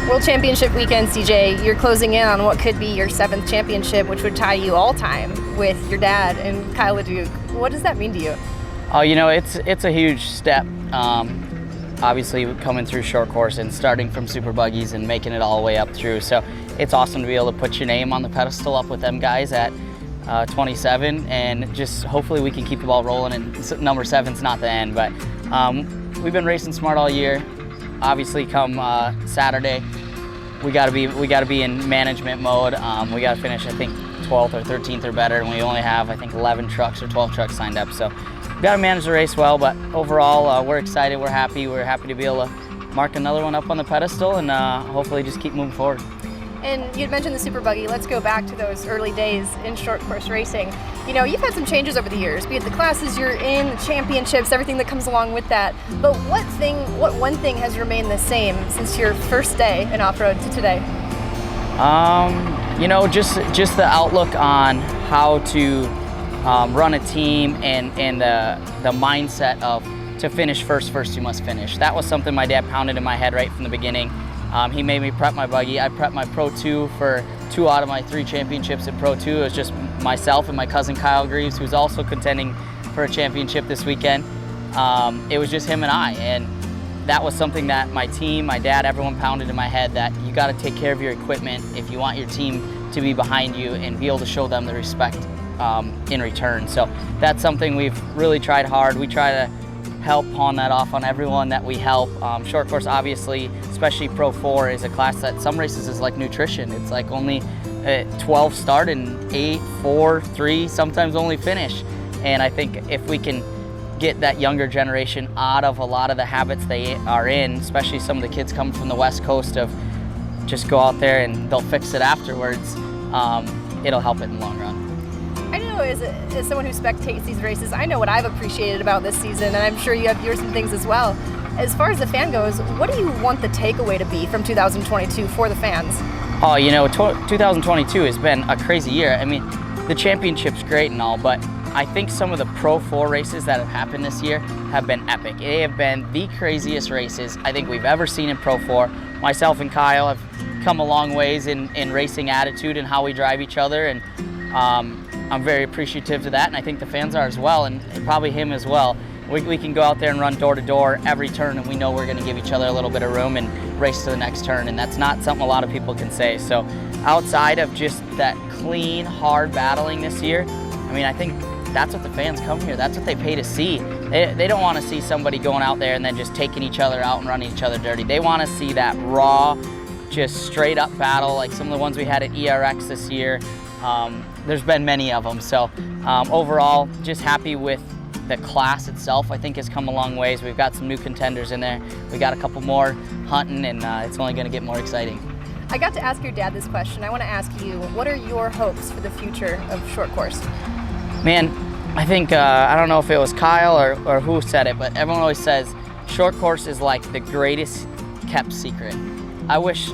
World Championship weekend, CJ, you're closing in on what could be your 7th championship, which would tie you all time with your dad and Kyle LeDuc. What does that mean to you? Oh, you know, it's a huge step. Obviously coming through short course and starting from super buggies and making it all the way up through. So it's awesome to be able to put your name on the pedestal up with them guys at 27, and just hopefully we can keep the ball rolling, and number 7's not the end. But we've been racing smart all year. Obviously come Saturday, we gotta be in management mode. We gotta finish, I think, 12th or 13th or better, and we only have, I think, 11 trucks or 12 trucks signed up. So we've got to manage the race well, but overall we're excited, we're happy to be able to mark another one up on the pedestal, and hopefully just keep moving forward. And you'd mentioned the super buggy. Let's go back to those early days in short course racing. You know, you've had some changes over the years, be it the classes you're in, the championships, everything that comes along with that. But what one thing has remained the same since your first day in off-road to today? You know, just the outlook on how to run a team, and the mindset of to finish first you must finish. That was something my dad pounded in my head right from the beginning. He made me prep my buggy. I prepped my Pro2 for 2 out of my 3 championships at Pro2. It was just myself and my cousin Kyle Greaves, who's also contending for a championship this weekend. It was just him and I, and that was something that my team, my dad, everyone pounded in my head, that you got to take care of your equipment if you want your team to be behind you and be able to show them the respect in return. So that's something we've really tried hard. We try to help pawn that off on everyone that we help. Short course, obviously, especially Pro4, is a class that some races is like nutrition. It's like only 12 start and 8, 4, 3, sometimes only finish. And I think if we can get that younger generation out of a lot of the habits they are in, especially some of the kids coming from the West Coast, of just go out there and they'll fix it afterwards, it'll help it in the long run. I know, as someone who spectates these races, I know what I've appreciated about this season, and I'm sure you have yours and things as well. As far as the fan goes, what do you want the takeaway to be from 2022 for the fans? Oh, you know, 2022 has been a crazy year. I mean, the championship's great and all, but I think some of the Pro4 races that have happened this year have been epic. They have been the craziest races I think we've ever seen in Pro4. Myself and Kyle have come a long ways in racing attitude and how we drive each other, and I'm very appreciative to that, and I think the fans are as well, and probably him as well. We can go out there and run door to door every turn, and we know we're going to give each other a little bit of room and race to the next turn, and that's not something a lot of people can say. So outside of just that clean, hard battling this year, I mean, I think that's what the fans come here. That's what they pay to see. They don't want to see somebody going out there and then just taking each other out and running each other dirty. They want to see that raw, just straight up battle, like some of the ones we had at ERX this year. There's been many of them. So overall, just happy with the class itself. I think has come a long ways. We've got some new contenders in there. We got a couple more hunting, and it's only going to get more exciting. I got to ask your dad this question. I want to ask you, what are your hopes for the future of short course? Man, I think, I don't know if it was Kyle or who said it, but everyone always says short course is like the greatest kept secret. I wish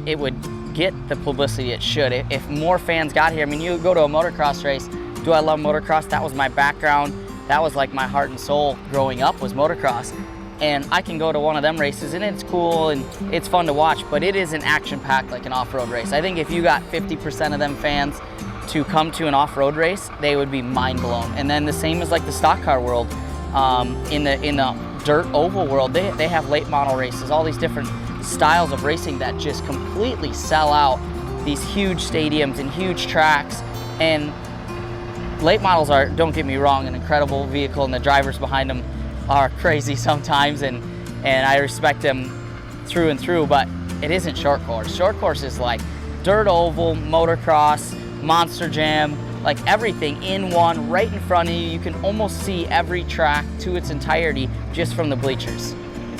it would get the publicity it should. If more fans got here, I mean, you go to a motocross race. Do I love motocross? That was my background. That was like my heart and soul growing up, was motocross. And I can go to one of them races and it's cool and it's fun to watch, but it isn't action-packed like an off-road race. I think if you got 50% of them fans to come to an off-road race, they would be mind blown. And then the same as like the stock car world, in the dirt oval world, they have late model races, all these different styles of racing that just completely sell out these huge stadiums and huge tracks. And late models are, don't get me wrong, an incredible vehicle, and the drivers behind them are crazy sometimes, and I respect them through and through, but it isn't short course. Short course is like dirt oval, motocross, monster jam, like everything in one, right in front of you. You can almost see every track to its entirety just from the bleachers.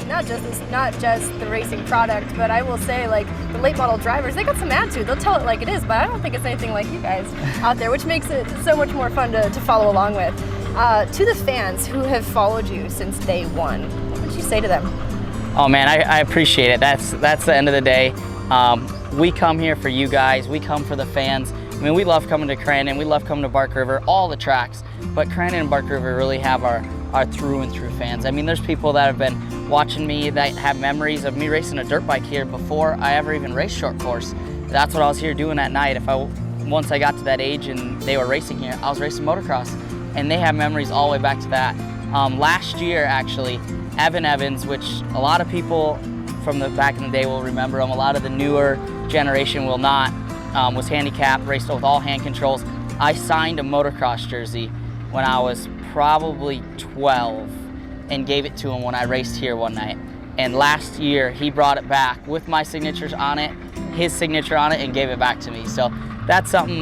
Not just the racing product, but I will say, like, the late model drivers, they got some attitude. They'll tell it like it is, but I don't think it's anything like you guys out there, which makes it so much more fun to follow along with. To the fans who have followed you since day one, what would you say to them? Oh man, I appreciate it. That's the end of the day. We come here for you guys. We come for the fans. I mean, we love coming to Crandon. We love coming to Bark River, all the tracks. But Crandon and Bark River really have our through and through fans. I mean, there's people that have been watching me that have memories of me racing a dirt bike here before I ever even raced short course. That's what I was here doing at night. Once I got to that age and they were racing here, I was racing motocross, and they have memories all the way back to that. Last year, actually, Evan Evans, which a lot of people from the back in the day will remember him, a lot of the newer generation will not, was handicapped, raced with all hand controls. I signed a motocross jersey when I was probably 12 and gave it to him when I raced here one night. And last year, he brought it back with my signatures on it, his signature on it, and gave it back to me. So that's something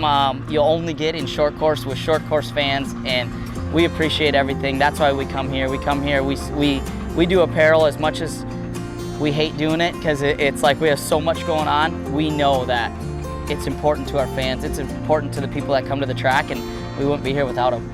you'll only get in short course with short course fans, and we appreciate everything. That's why we come here. We come here, we do apparel as much as we hate doing it, because it's like we have so much going on. We know that it's important to our fans. It's important to the people that come to the track, and we wouldn't be here without them.